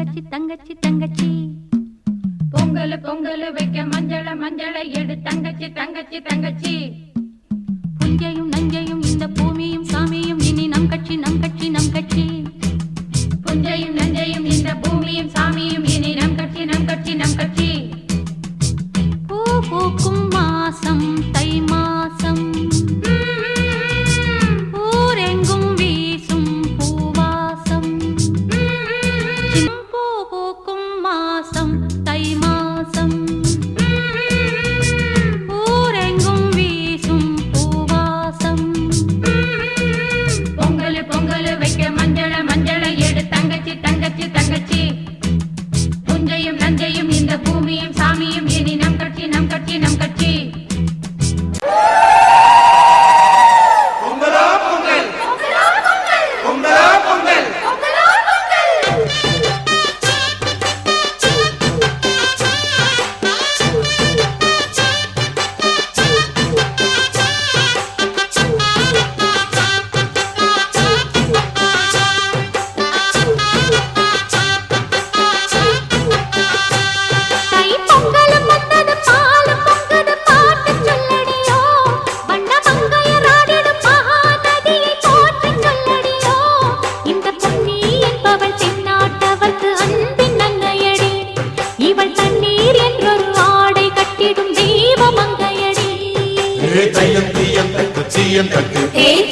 தங்கச்சி தங்கச்சி தங்கச்சி பொங்கல் பொங்கல் வைக்க மஞ்சள மஞ்சள எடு தங்கச்சி தங்கச்சி தங்கச்சி புஞ்சையும் நஞ்சையும் இந்த பூமியும் சாமியும் இனி நம் கட்சி நம் கட்சி நம் கட்சி புஞ்சையும் நஞ்சையும் இந்த பூமியும் சாமியும் இனி நம் கட்சி நம் கட்சி நம் கட்சி பூ பூக்கும் மாசம் தை மாசம் ஊரெங்கும் வீசும் பூவாசம் பூ பூக்கும் மாசம் தை மாசம் ஊரெங்கும் வீசும் பூவாசம் பொங்கல் பொங்கல் வைக்க மஞ்சள மஞ்சள எடு தங்கச்சி தங்கச்சி தங்கச்சி புஞ்சையும் நஞ்சையும் இந்த பூமியும் சாமியும் இனி நம் கட்சி நம் கட்சி நம் கட்சி Hey,